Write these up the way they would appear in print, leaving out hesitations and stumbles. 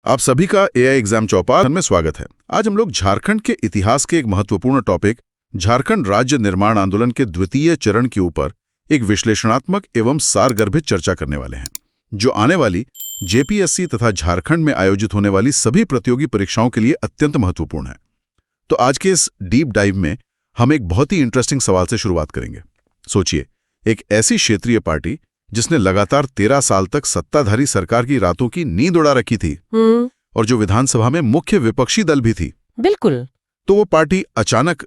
आप सभी का एआई एग्जाम चौपाल में स्वागत है। आज हम लोग झारखंड के इतिहास के एक महत्वपूर्ण टॉपिक झारखंड राज्य निर्माण आंदोलन के द्वितीय चरण के ऊपर एक विश्लेषणात्मक एवं सारगर्भित चर्चा करने वाले हैं, जो आने वाली जेपीएससी तथा झारखंड में आयोजित होने वाली सभी प्रतियोगी परीक्षाओं के लिए अत्यंत महत्वपूर्ण है। तो आज के इस डीप डाइव में हम एक बहुत ही इंटरेस्टिंग सवाल से शुरुआत करेंगे। सोचिए, एक ऐसी क्षेत्रीय पार्टी जिसने लगातार 13 साल तक सत्ताधारी सरकार की रातों की नींद उड़ा रखी थी और जो विधानसभा में मुख्य विपक्षी दल भी थी। बिल्कुल। तो वो पार्टी अचानक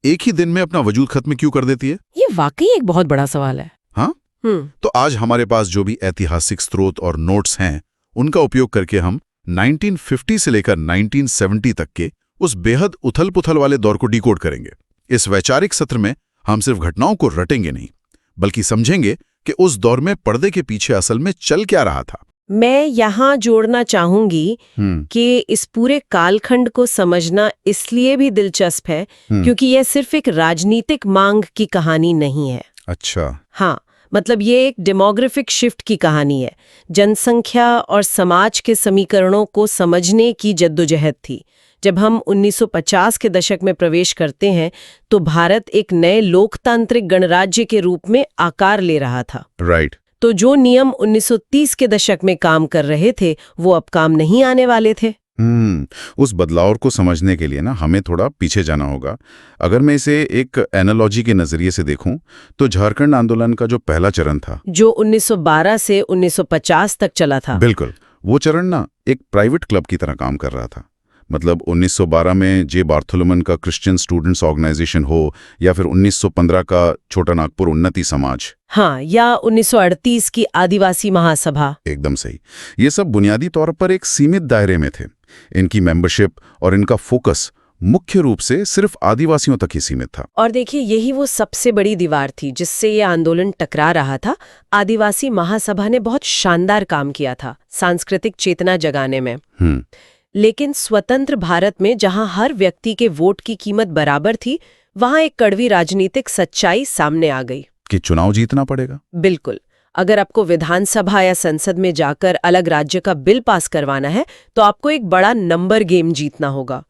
एक ही दिन में अपना वजूद खत्म क्यों कर देती है? ये वाकई एक बहुत बड़ा सवाल है। हाँ? तो आज हमारे पास जो भी ऐतिहासिक स्रोत और नोट्स हैं, उनका उपयोग करके हम 1950 से लेकर 1970 तक के उस बेहद उथल-पुथल वाले दौर को डिकोड करेंगे। इस वैचारिक सत्र में हम सिर्फ घटनाओं को रटेंगे नहीं, बल्कि समझेंगे कि उस दौर में पर्दे के पीछे असल में चल क्या रहा था। मैं यहाँ जोड़ना चाहूंगी कि इस पूरे कालखंड को समझना इसलिए भी दिलचस्प है क्योंकि यह सिर्फ एक राजनीतिक मांग की कहानी नहीं है। अच्छा। हाँ, मतलब ये एक डेमोग्राफिक शिफ्ट की कहानी है। जनसंख्या और समाज के समीकरणों को समझने की जद्दोजहद थी। जब हम 1950 के दशक में प्रवेश करते हैं तो भारत एक नए लोकतांत्रिक गणराज्य के रूप में आकार ले रहा था। राइट। तो जो नियम 1930 के दशक में काम कर रहे थे वो अब काम नहीं आने वाले थे। उस बदलाव को समझने के लिए ना हमें थोड़ा पीछे जाना होगा। अगर मैं इसे एक एनालॉजी के नजरिए से देखूं तो झारखंड आंदोलन का जो पहला चरण था, जो 1912 से 1950 तक चला था, बिल्कुल वो चरण ना एक प्राइवेट क्लब की तरह काम कर रहा था। मतलब 1912 में जे बार्थोलोमन का क्रिश्चियन स्टूडेंट्स ऑर्गेनाइजेशन हो या फिर 1915 का छोटा नागपुर उन्नति समाज, हाँ, या 1938 की आदिवासी महासभा। एकदम सही। ये सब बुनियादी तौर पर एक सीमित दायरे में थे। इनकी मेंबरशिप और इनका फोकस मुख्य रूप से सिर्फ आदिवासियों तक ही सीमित था। और देखिए, यही वो सबसे बड़ी दीवार थी जिससे ये आंदोलन टकरा रहा था। आदिवासी महासभा ने बहुत शानदार काम किया था सांस्कृतिक चेतना जगाने में। लेकिन स्वतंत्र भारत में जहां हर व्यक्ति के वोट की कीमत बराबर थी, वहां एक कड़वी राजनीतिक सच्चाई सामने आ गई कि चुनाव जीतना पड़ेगा। बिल्कुल। अगर आपको विधानसभा या संसद में जाकर अलग राज्य का बिल पास करवाना है तो आपको एक बड़ा नंबर गेम जीतना होगा।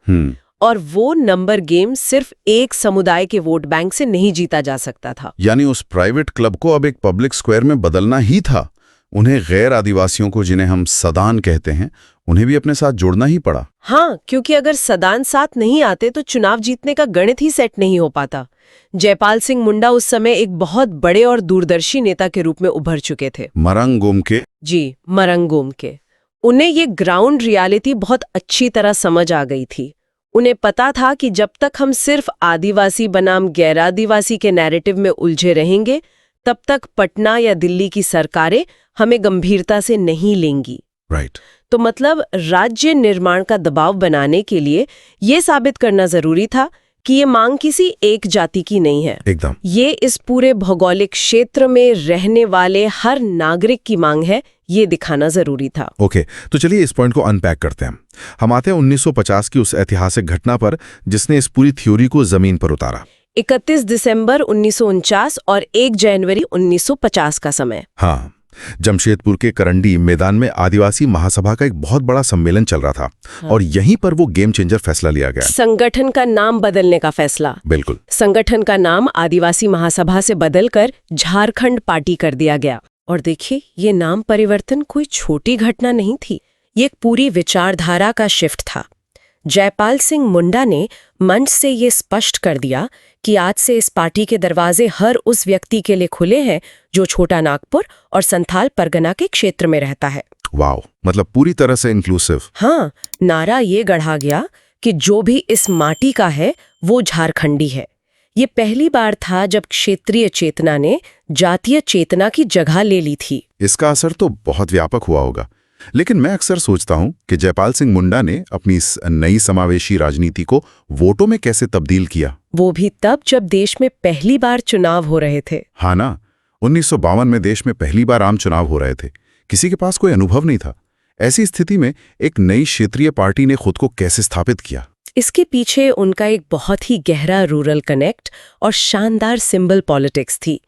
और वो नंबर गेम सिर्फ एक समुदाय के वोट बैंक से नहीं जीता जा सकता था। यानी उस प्राइवेट क्लब को अब एक पब्लिक स्क्वायर में बदलना ही था। उन्हें गैर आदिवासियों को, जिन्हें हम सदान कहते हैं, उन्हें भी अपने साथ जोड़ना ही पड़ा। हाँ, क्योंकि अगर सदान साथ नहीं आते तो चुनाव जीतने का गणित ही सेट नहीं हो पाता। जयपाल सिंह मुंडा उस समय एक बहुत बड़े और दूरदर्शी नेता के रूप में उभर चुके थे। मरंगोम के। जी, मरंगोम के। उन्हें ये ग्राउंड रियलिटी बहुत अच्छी तरह समझ आ गई थी। उन्हें पता था कि जब तक हम सिर्फ आदिवासी बनाम गैर आदिवासी के नैरेटिव में उलझे रहेंगे, तब तक पटना या दिल्ली की सरकारें हमें गंभीरता से नहीं लेंगी। राइट। तो मतलब राज्य निर्माण का दबाव बनाने के लिए ये साबित करना जरूरी था कि ये मांग किसी एक जाति की नहीं है। एकदम। ये इस पूरे भौगोलिक क्षेत्र में रहने वाले हर नागरिक की मांग है, ये दिखाना जरूरी था। ओके, तो चलिए इस पॉइंट को अनपैक करते हैं। हम आते हैं 1950 की उस ऐतिहासिक घटना पर जिसने इस पूरी थ्योरी को जमीन पर उतारा। 31 दिसंबर 1949 और 1 जनवरी 1950 का समय। हाँ, जमशेदपुर के करंडी मैदान में आदिवासी महासभा का एक बहुत बड़ा सम्मेलन चल रहा था। हाँ। और यहीं पर वो गेम चेंजर फैसला लिया गया। संगठन का नाम बदलने का फैसला। बिल्कुल। संगठन का नाम आदिवासी महासभा से बदलकर झारखंड पार्टी कर दिया गया। और देखिए, ये नाम परिवर्तन कोई छोटी घटना नहीं थी, ये एक पूरी विचारधारा का शिफ्ट था। जयपाल सिंह मुंडा ने मंच से ये स्पष्ट कर दिया कि आज से इस पार्टी के दरवाजे हर उस व्यक्ति के लिए खुले हैं जो छोटा नागपुर और संथाल परगना के क्षेत्र में रहता है। वाव, मतलब पूरी तरह से इंक्लूसिव। हाँ, नारा ये गढ़ा गया कि जो भी इस माटी का है वो झारखंडी है। ये पहली बार था जब क्षेत्रीय चेतना ने जातीय चेतना की जगह ले ली थी। इसका असर तो बहुत व्यापक हुआ होगा। लेकिन मैं अक्सर सोचता हूं कि जयपाल सिंह मुंडा ने अपनी इस नई समावेशी राजनीति को वोटों में कैसे तब्दील किया, वो भी तब जब देश में पहली बार चुनाव हो रहे थे। हाँ ना, 1952 में देश में पहली बार आम चुनाव हो रहे थे। किसी के पास कोई अनुभव नहीं था। ऐसी स्थिति में एक नई क्षेत्रीय पार्टी ने खुद को कैसे स्थापित किया? इसके पीछे उनका एक बहुत ही गहरा रूरल कनेक्ट और शानदार सिंबल पॉलिटिक्स थी।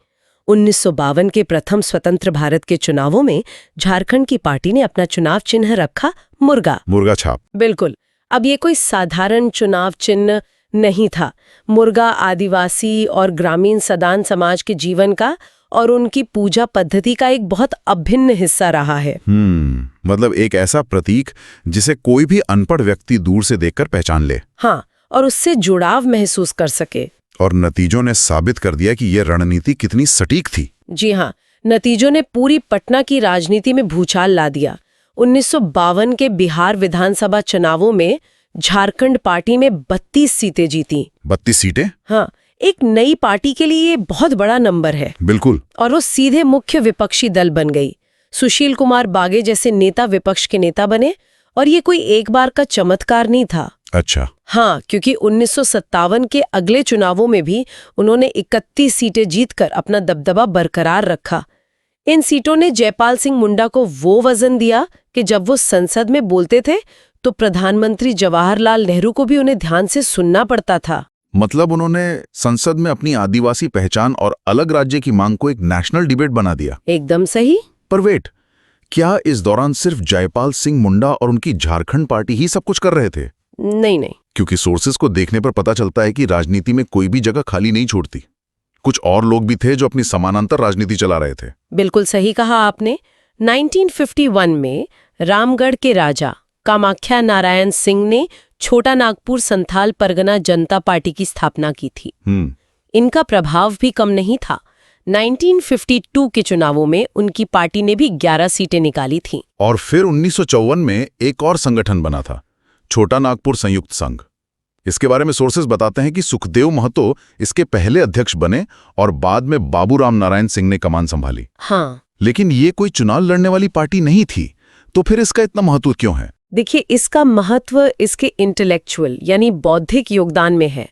1952 के प्रथम स्वतंत्र भारत के चुनावों में झारखंड की पार्टी ने अपना चुनाव चिन्ह रखा मुर्गा। मुर्गा छाप। बिल्कुल। अब ये कोई साधारण चुनाव चिन्ह नहीं था। मुर्गा आदिवासी और ग्रामीण सदान समाज के जीवन का और उनकी पूजा पद्धति का एक बहुत अभिन्न हिस्सा रहा है। मतलब एक ऐसा प्रतीक जिसे कोई भी अनपढ़ व्यक्ति दूर से देखकर पहचान ले। हाँ, और उससे जुड़ाव महसूस कर सके। और नतीजों ने साबित कर दिया कि यह रणनीति कितनी सटीक थी। जी हाँ, नतीजों ने पूरी पटना की राजनीति में भूचाल ला दिया। 1952 के बिहार विधानसभा चुनावों में झारखंड पार्टी में 32 सीटें जीती। 32 सीटें? हाँ, एक नई पार्टी के लिए ये बहुत बड़ा नंबर है। बिल्कुल। और वो सीधे मुख्य विपक्षी दल बन गई। सुशील कुमार बागे जैसे नेता विपक्ष के नेता बने, और ये कोई एक बार का चमत्कार नहीं था। अच्छा। हाँ, क्योंकि 1957 के अगले चुनावों में भी उन्होंने 31 सीटें जीतकर अपना दबदबा बरकरार रखा। इन सीटों ने जयपाल सिंह मुंडा को वो वजन दिया कि जब वो संसद में बोलते थे तो प्रधानमंत्री जवाहरलाल नेहरू को भी उन्हें ध्यान से सुनना पड़ता था। मतलब उन्होंने संसद में अपनी आदिवासी पहचान और अलग राज्य की मांग को एक नेशनल डिबेट बना दिया। एकदम सही। पर वेट, क्या इस दौरान सिर्फ जयपाल सिंह मुंडा और उनकी झारखंड पार्टी ही सब कुछ कर रहे थे? नहीं। क्योंकि सोर्सेस को देखने पर पता चलता है कि राजनीति में कोई भी जगह खाली नहीं छोड़ती। कुछ और लोग भी थे जो अपनी समानांतर राजनीति चला रहे थे। बिल्कुल सही कहा आपने। 1951 में रामगढ़ के राजा कामाख्या नारायण सिंह ने छोटा नागपुर संथाल परगना जनता पार्टी की स्थापना की थी। इनका प्रभाव भी कम नहीं था। 1952 के चुनावों में उनकी पार्टी ने भी 11 सीटें निकाली थीं। और फिर 1954 में एक और संगठन बना था, छोटा नागपुर संयुक्त संघ। इसके बारे में सोर्सेस बताते हैं कि सुखदेव महतो इसके पहले अध्यक्ष बने और बाद में बाबूराम नारायण सिंह ने कमान संभाली। हाँ, लेकिन ये कोई चुनाव लड़ने वाली पार्टी नहीं थी, तो फिर इसका इतना महत्व क्यों है? देखिए, इसका महत्व इसके इंटेलेक्चुअल यानी बौद्धिक योगदान में है।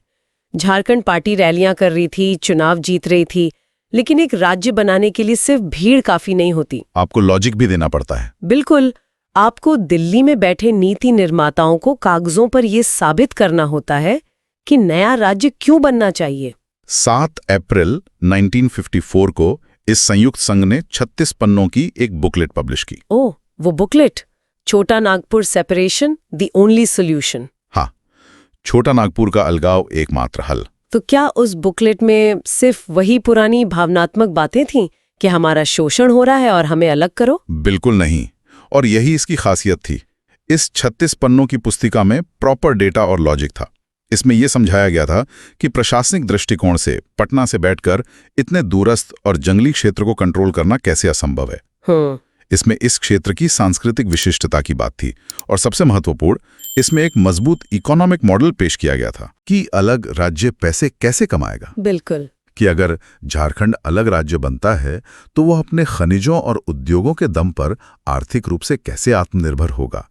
झारखंड पार्टी रैलियां कर रही थी, चुनाव जीत रही थी, लेकिन एक राज्य बनाने के लिए सिर्फ भीड़ काफी नहीं होती। आपको लॉजिक भी देना पड़ता है। बिल्कुल। आपको दिल्ली में बैठे नीति निर्माताओं को कागजों पर यह साबित करना होता है कि नया राज्य क्यों बनना चाहिए। 7 अप्रैल 1954 को इस संयुक्त संघ ने 36 पन्नों की एक बुकलेट पब्लिश की। ओह, वो बुकलेट, छोटा Nagpur separation the only solution. हाँ, छोटा नागपुर का अलगाव एकमात्र हल। तो क्या उस बुकलेट में सिर्फ वही पुरानी भावनात्मक बातें थीं कि हमारा शोषण हो रहा है और हमें अलग करो? बिल्कुल नहीं, और यही इसकी खासियत थी। इस 36 पन्नों की पुस्तिका में प्रॉपर डेटा और लॉजिक था। इसमें यह समझाया गया था कि प्रशासनिक दृष्टिकोण से पटना से बैठकर इतने दूरस्थ और जंगली क्षेत्र को कंट्रोल करना कैसे असंभव है। इसमें इस क्षेत्र की सांस्कृतिक विशिष्टता की बात थी, और सबसे महत्वपूर्ण, इसमें एक मजबूत इकोनॉमिक मॉडल पेश किया गया था कि अलग राज्य पैसे कैसे कमाएगा। बिल्कुल। कि अगर झारखंड अलग राज्य बनता है तो वह अपने खनिजों और उद्योगों के दम पर आर्थिक रूप से कैसे आत्मनिर्भर होगा।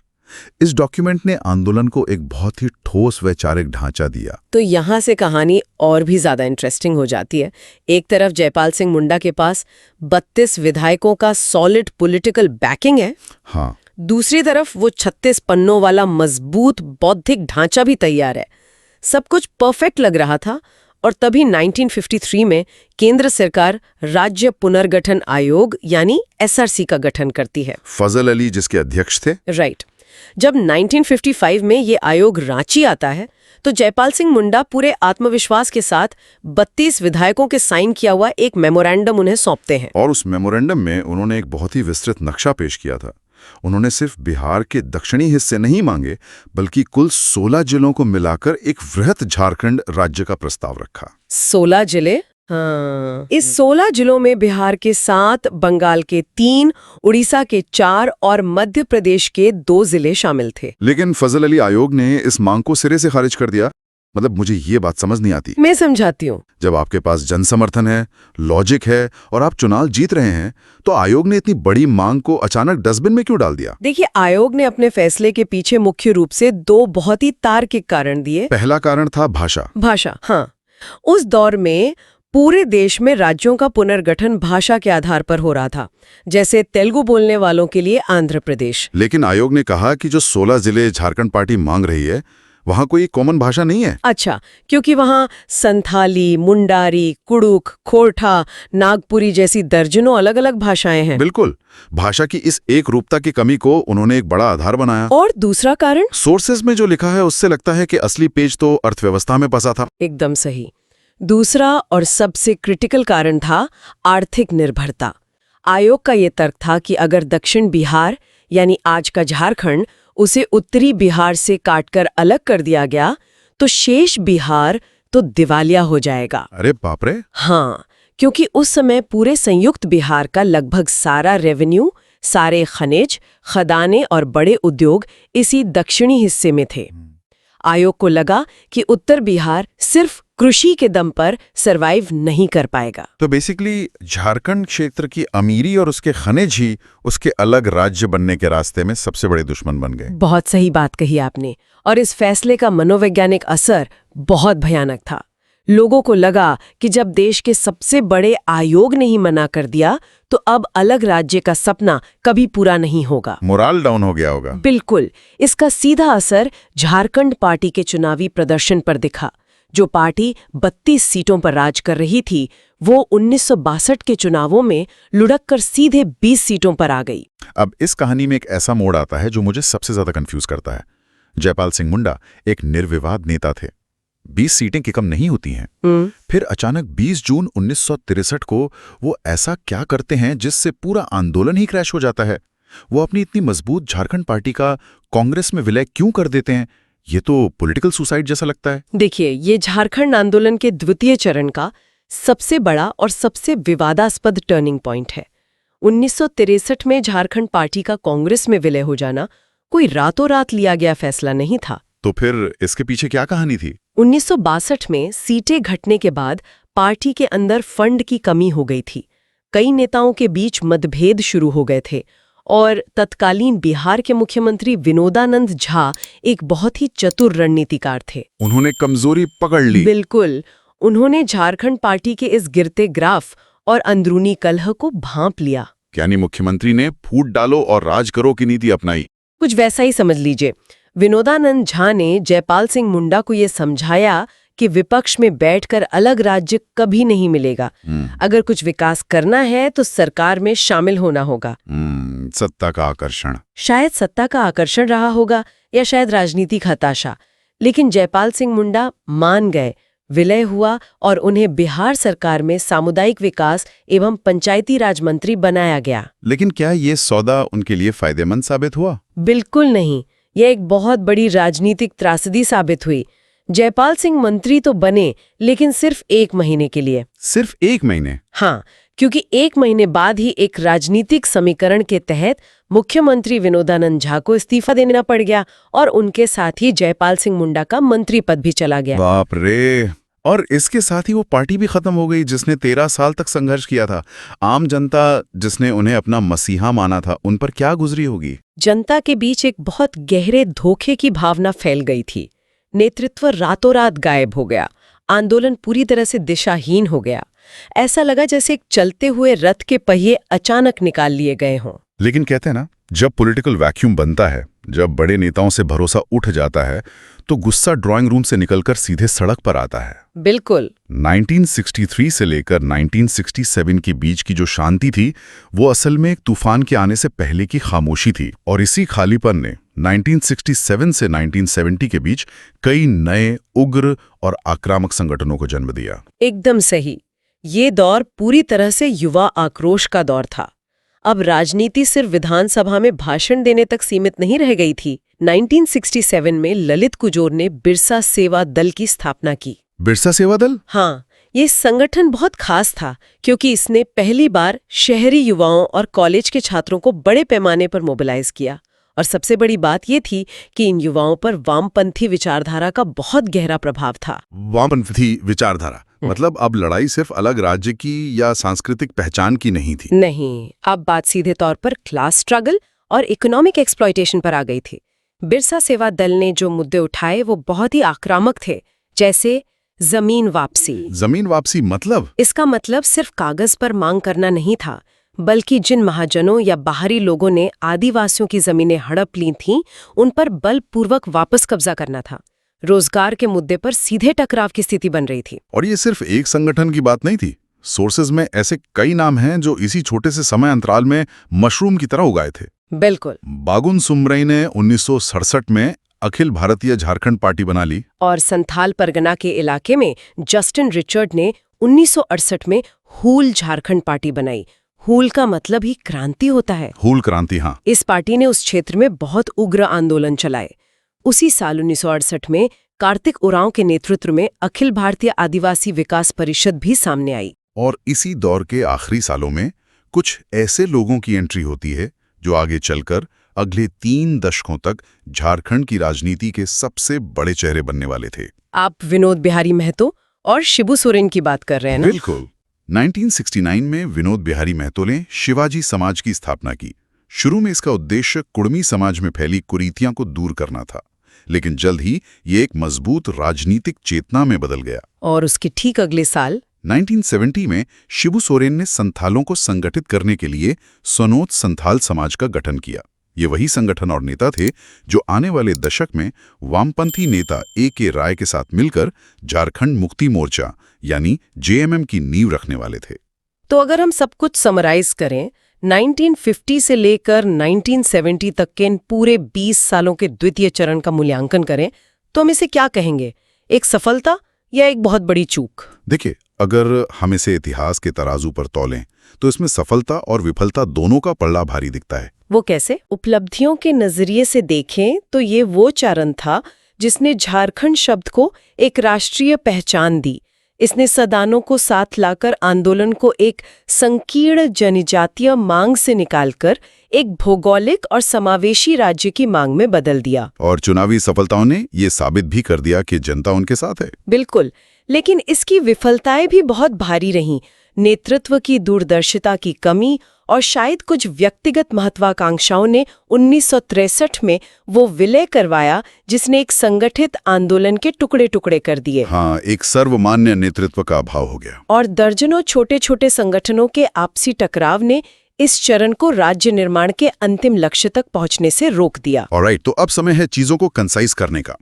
इस डॉक्यूमेंट ने आंदोलन को एक बहुत ही ठोस वैचारिक ढांचा दिया। तो यहाँ से कहानी और भी ज्यादा इंटरेस्टिंग हो जाती है। एक तरफ जयपाल सिंह मुंडा के पास 32 विधायकों का सॉलिड पॉलिटिकल बैकिंग है। हाँ। दूसरी तरफ वो 36 पन्नों वाला मजबूत बौद्धिक ढांचा भी तैयार है। सब कुछ परफेक्ट लग रहा था, और तभी 1953 में केंद्र सरकार राज्य पुनर्गठन आयोग यानी SRC का गठन करती है। फजल अली जिसके अध्यक्ष थे। राइट। जब 1955 में ये आयोग रांची आता है तो जयपाल सिंह मुंडा पूरे आत्मविश्वास के साथ 32 विधायकों के साइन किया हुआ एक मेमोरेंडम उन्हें सौंपते हैं। और उस मेमोरेंडम में उन्होंने एक बहुत ही विस्तृत नक्शा पेश किया था। उन्होंने सिर्फ बिहार के दक्षिणी हिस्से नहीं मांगे, बल्कि कुल 16 जिलों को मिलाकर एक वृहत झारखंड राज्य का प्रस्ताव रखा। 16 जिले? हाँ। इस 16 जिलों में बिहार के 7, बंगाल के 3, उड़ीसा के 4 और मध्य प्रदेश के 2 जिले शामिल थे। लेकिन फजल अली आयोग ने इस मांग को सिरे से खारिज कर दिया। मतलब मुझे ये बात समझ नहीं आती। मैं समझाती हूँ। जब आपके पास जन समर्थन है, लॉजिक है और आप चुनाव जीत रहे हैं, तो आयोग ने इतनी बड़ी मांग को अचानक डस्टबिन में क्यों डाल दिया? देखिए, आयोग ने अपने फैसले के पीछे मुख्य रूप से 2 बहुत ही तार्किक कारण दिए। पहला कारण था भाषा। हाँ। उस दौर में पूरे देश में राज्यों का पुनर्गठन भाषा के आधार पर हो रहा था, जैसे तेलुगु बोलने वालों के लिए आंध्र प्रदेश। लेकिन आयोग ने कहा कि जो 16 जिले झारखंड पार्टी मांग रही है वहां कोई कॉमन भाषा नहीं है। अच्छा, क्योंकि वहाँ संथाली, मुंडारी, कुड़ुक, खोरठा, नागपुरी जैसी दर्जनों अलग-अलग भाषाएं हैं। बिल्कुल, भाषा की इस एक रूपता की कमी को उन्होंने एक बड़ा आधार बनाया। और दूसरा कारण? सोर्सेज में जो लिखा है उससे लगता है कि असली पेज तो अर्थव्यवस्था में फंसा था। एकदम सही। दूसरा और सबसे क्रिटिकल कारण था आर्थिक निर्भरता। आयोग का ये तर्क था कि अगर दक्षिण बिहार यानी आज का झारखंड उसे उत्तरी बिहार से काटकर अलग कर दिया गया तो शेष बिहार तो दिवालिया हो जाएगा। अरे बाप रे! हाँ, क्योंकि उस समय पूरे संयुक्त बिहार का लगभग सारा रेवेन्यू, सारे खनिज, खदानें और बड़े उद्योग इसी दक्षिणी हिस्से में थे। आयोग को लगा कि उत्तर बिहार सिर्फ कृषि के दम पर सरवाइव नहीं कर पाएगा। तो बेसिकली झारखंड क्षेत्र की अमीरी और उसके खनिज ही उसके अलग राज्य बनने के रास्ते में सबसे बड़े दुश्मन बन गए। बहुत सही बात कही आपने। और इस फैसले का मनोवैज्ञानिक असर बहुत भयानक था। लोगों को लगा कि जब देश के सबसे बड़े आयोग ने ही मना कर दिया तो अब अलग राज्य का सपना कभी पूरा नहीं होगा। मोराल डाउन हो गया होगा। बिल्कुल। इसका सीधा असर झारखंड पार्टी के चुनावी प्रदर्शन पर दिखा। जो पार्टी 32 सीटों पर राज कर रही थी, वो 1962 के चुनावों में लुढ़क कर सीधे 20 सीटों पर आ गई। अब इस कहानी में एक ऐसा मोड़ आता है जो मुझे सबसे ज्यादा कंफ्यूज करता है। जयपाल सिंह मुंडा एक निर्विवाद नेता थे। 20 सीटें की कम नहीं होती हैं। फिर अचानक 20 जून 1963 को वो ऐसा क्या करते हैं जिससे पूरा आंदोलन ही क्रैश हो जाता है? वो अपनी इतनी मजबूत झारखंड पार्टी का कांग्रेस में विलय क्यों कर देते हैं? ये तो पॉलिटिकल सुसाइड जैसा लगता है। देखिए, ये झारखंड आंदोलन के द्वितीय चरण का सबसे बड़ा और सबसे विवादास्पद टर्निंग पॉइंट है। 1963 में झारखंड पार्टी का कांग्रेस में विलय हो जाना कोई रातों रात लिया गया फैसला नहीं था। तो फिर इसके पीछे क्या कहानी थी? 1962 में सीटें घटने के बाद पार्टी के अंदर फंड की कमी हो गई थी। कई नेताओं के बीच मतभेद शुरू हो गए थे और तत्कालीन बिहार के मुख्यमंत्री विनोदानंद झा एक बहुत ही चतुर रणनीतिकार थे। उन्होंने कमजोरी पकड़ ली। बिल्कुल। उन्होंने झारखंड पार्टी के इस गिरते ग्राफ और अंदरूनी कलह को भांप लिया। यानी मुख्यमंत्री ने फूट डालो और राज करो की नीति अपनाई। कुछ वैसा ही समझ लीजिए। विनोदानंद झा ने जयपाल सिंह मुंडा को ये समझाया कि विपक्ष में बैठकर अलग राज्य कभी नहीं मिलेगा। अगर कुछ विकास करना है तो सरकार में शामिल होना होगा। सत्ता का आकर्षण। शायद सत्ता का आकर्षण रहा होगा या शायद राजनीतिक हताशा, लेकिन जयपाल सिंह मुंडा मान गए। विलय हुआ और उन्हें बिहार सरकार में सामुदायिक विकास एवं पंचायती राज मंत्री बनाया गया। लेकिन क्या ये सौदा उनके लिए फायदेमंद साबित हुआ? बिल्कुल नहीं। यह एक बहुत बड़ी राजनीतिक त्रासदी साबित हुई। जयपाल सिंह मंत्री तो बने, लेकिन सिर्फ 1 महीने के लिए। सिर्फ 1 महीने? हाँ, क्योंकि 1 महीने बाद ही एक राजनीतिक समीकरण के तहत मुख्यमंत्री विनोदानंद झा को इस्तीफा देना पड़ गया और उनके साथ ही जयपाल सिंह मुंडा का मंत्री पद भी चला गया। बाप रे! और इसके साथ ही वो पार्टी भी खत्म हो गई जिसने 13 साल तक संघर्ष किया था। आम जनता जिसने उन्हें अपना मसीहा माना था, उन पर क्या गुजरी होगी? जनता के बीच एक बहुत गहरे धोखे की भावना फैल गई थी। नेतृत्व रातों रात गायब हो गया। आंदोलन पूरी तरह से दिशाहीन हो गया। ऐसा लगा जैसे एक चलते हुए रथ के पहिए अचानक निकाल लिए गए हों। लेकिन कहते हैं ना, जब पॉलिटिकल वैक्यूम बनता है, जब बड़े नेताओं से भरोसा उठ जाता है, तो गुस्सा ड्राइंग रूम से निकलकर सीधे सड़क पर आता है। बिल्कुल। 1963 से लेकर 1967 के बीच की जो शांति थी, वो असल में एक तूफान के आने से पहले की खामोशी थी। और इसी खालीपन ने 1967 से 1970 के बीच कई नए उग्र और आक्रामक संगठनों को जन्म दिया। एकदम सही। ये दौर पूरी तरह से युवा आक्रोश का दौर था। अब राजनीति सिर्फ विधानसभा में भाषण देने तक सीमित नहीं रह गई थी। 1967 में ललित कुजोर ने बिरसा सेवा दल की स्थापना की। बिरसा सेवा दल? हाँ, ये संगठन बहुत खास था क्योंकि इसने पहली बार शहरी युवाओं और कॉलेज के छात्रों को बड़े पैमाने पर मोबिलाइज किया। और सबसे बड़ी बात ये थी कि इन युवाओं पर वामपंथी विचारधारा का बहुत गहरा प्रभाव था। वामपंथी विचारधारा मतलब अब लड़ाई सिर्फ अलग राज्य की या सांस्कृतिक पहचान की नहीं थी। नहीं, अब बात सीधे तौर पर क्लास स्ट्रगल और इकोनॉमिक एक्सप्लॉयटेशन पर आ गई थी। बिरसा सेवा दल ने जो मुद्दे उठाए वो बहुत ही आक्रामक थे, जैसे जमीन वापसी। जमीन वापसी मतलब? इसका मतलब सिर्फ कागज पर मांग करना नहीं था, बल्कि जिन महाजनों या बाहरी लोगों ने आदिवासियों की जमीनें हड़प ली थीं, उन पर बलपूर्वक वापस कब्जा करना था। रोजगार के मुद्दे पर सीधे टकराव की स्थिति बन रही थी। और ये सिर्फ एक संगठन की बात नहीं थी। सोर्सेज में ऐसे कई नाम हैं जो इसी छोटे से समय अंतराल में मशरूम की तरह उगाए थे। बिल्कुल। बागुन सुमरई ने 1967 में अखिल भारतीय झारखंड पार्टी बना ली। और संथाल परगना के इलाके में जस्टिन रिचर्ड ने 1968 में हूल झारखंड पार्टी बनाई। हूल का मतलब ही क्रांति होता है। हूल क्रांति, हाँ। इस पार्टी ने उस क्षेत्र में बहुत उग्र आंदोलन चलाए। उसी साल 1968 में कार्तिक उरांव के नेतृत्व में अखिल भारतीय आदिवासी विकास परिषद भी सामने आई। और इसी दौर के आखिरी सालों में कुछ ऐसे लोगों की एंट्री होती है जो आगे चलकर अगले 3 दशकों तक झारखंड की राजनीति के सबसे बड़े चेहरे बनने वाले थे। आप विनोद बिहारी महतो और शिबू सोरेन की बात कर रहे हैं ना? बिल्कुल। 1969 में विनोद बिहारी महतो ने शिवाजी समाज की स्थापना की। शुरू में इसका उद्देश्य कुड़मी समाज में फैली कुरीतियां को दूर करना था, लेकिन जल्द ही ये एक मजबूत राजनीतिक चेतना में बदल गया। और उसके ठीक अगले साल 1970 में शिबू सोरेन ने संथालों को संगठित करने के लिए सोनोत संथाल समाज का गठन किया। ये वही संगठन और नेता थे जो आने वाले दशक में वामपंथी नेता ए.के. राय के साथ मिलकर झारखंड मुक्ति मोर्चा यानी जेएमएम की नींव रखने वाले थे। तो अगर हम सब कुछ समराइज करें, 1950 से लेकर 1970 तक के इन पूरे 20 सालों के द्वितीय चरण का मूल्यांकन करें तो हम इसे क्या कहेंगे? एक सफलता या एक बहुत बड़ी चूक? देखिए, अगर हम इसे इतिहास के तराजू पर तौलें तो इसमें सफलता और विफलता दोनों का पल्ला भारी दिखता है। वो कैसे? उपलब्धियों के नजरिए से देखें तो ये वो चरण था जिसने झारखंड शब्द को एक राष्ट्रीय पहचान दी। इसने सदानों को साथ लाकर आंदोलन को एक संकीर्ण जनजातीय मांग से निकालकर एक भौगोलिक और समावेशी राज्य की मांग में बदल दिया। और चुनावी सफलताओं ने ये साबित भी कर दिया कि जनता उनके साथ है। बिल्कुल, लेकिन इसकी विफलताएं भी बहुत भारी रहीं। नेतृत्व की दूरदर्शिता की कमी और शायद कुछ व्यक्तिगत महत्वाकांक्षाओं ने 1963 में वो विलय करवाया जिसने एक संगठित आंदोलन के टुकड़े टुकड़े कर दिए। हाँ, एक सर्वमान्य नेतृत्व का अभाव हो गया। और दर्जनों छोटे छोटे संगठनों के आपसी टकराव ने इस चरण को राज्य निर्माण के अंतिम लक्ष्य तक पहुंचने से रोक दिया। ऑलराइट, तो अब समय है चीजों को कंसाइज करने का।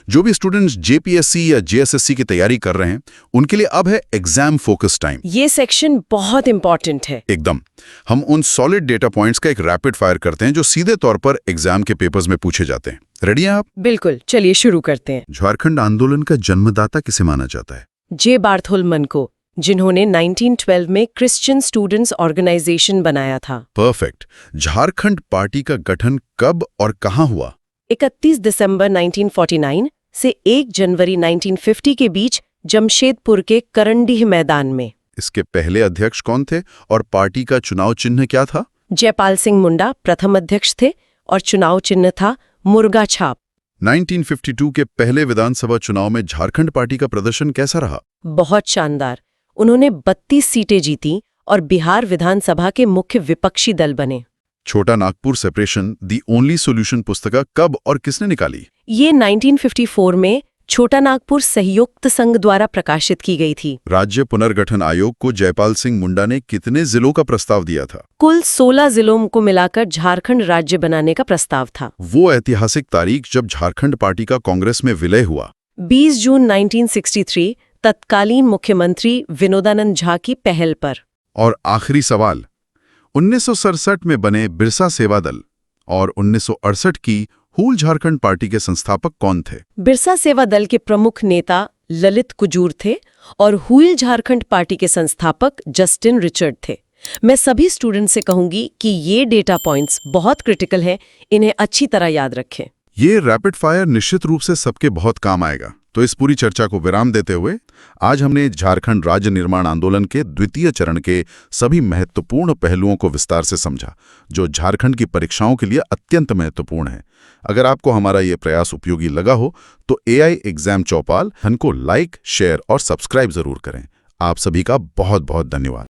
जो भी स्टूडेंट्स जेपीएससी या जेएसएससी की तैयारी कर रहे हैं, उनके लिए अब है एग्जाम फोकस टाइम। ये सेक्शन बहुत इंपॉर्टेंट है। एकदम। हम उन सॉलिड डेटा पॉइंट्स का एक रैपिड फायर करते हैं जो सीधे तौर पर एग्जाम के पेपर्स में पूछे जाते हैं। रेडी हैं आप? बिल्कुल, चलिए शुरू करते हैं। झारखंड आंदोलन का जन्मदाता किसे माना जाता है? जे बार्थोल्मन को, जिन्होंने 1912 में क्रिश्चियन स्टूडेंट्स ऑर्गेनाइजेशन बनाया था। परफेक्ट। झारखंड पार्टी का गठन कब और कहां हुआ? 31 दिसंबर 1949 से 1 जनवरी 1950 के बीच जमशेदपुर के करंडीह मैदान में। इसके पहले अध्यक्ष कौन थे और पार्टी का चुनाव चिन्ह क्या था? जयपाल सिंह मुंडा प्रथम अध्यक्ष थे और चुनाव चिन्ह था मुर्गा छाप। 1952 के पहले विधानसभा चुनाव में झारखंड पार्टी का प्रदर्शन कैसा रहा? बहुत शानदार। उन्होंने 32 सीटें जीती और बिहार विधानसभा के मुख्य विपक्षी दल बने। छोटा Nagpur separation the only solution पुस्तिका कब और किसने निकाली? ये 1954 में छोटा नागपुर सहयुक्त संघ द्वारा प्रकाशित की गई थी। राज्य पुनर्गठन आयोग को जयपाल सिंह मुंडा ने कितने जिलों का प्रस्ताव दिया था? कुल 16 जिलों को मिलाकर झारखंड राज्य बनाने का प्रस्ताव था। वो ऐतिहासिक तारीख जब झारखंड पार्टी का कांग्रेस में विलय हुआ। 20 जून 1963 तत्कालीन मुख्यमंत्री विनोदानंद झा की पहल पर। और आखिरी सवाल, 1967 में बने बिरसा सेवा दल और 1968 की हूल झारखंड पार्टी के संस्थापक कौन थे? बिरसा सेवा दल के प्रमुख नेता ललित कुजूर थे और हूल झारखंड पार्टी के संस्थापक जस्टिन रिचर्ड थे। मैं सभी स्टूडेंट से कहूंगी कि ये डेटा पॉइंट्स बहुत क्रिटिकल हैं, इन्हें अच्छी तरह याद रखें। ये रैपिड फायर निश्चित रूप से सबके बहुत काम आएगा। तो इस पूरी चर्चा को विराम देते हुए आज हमने झारखंड राज्य निर्माण आंदोलन के द्वितीय चरण के सभी महत्वपूर्ण पहलुओं को विस्तार से समझा, जो झारखंड की परीक्षाओं के लिए अत्यंत महत्वपूर्ण है। अगर आपको हमारा ये प्रयास उपयोगी लगा हो तो AI एग्जाम चौपाल को लाइक, शेयर और सब्सक्राइब जरूर करें। आप सभी का बहुत बहुत धन्यवाद।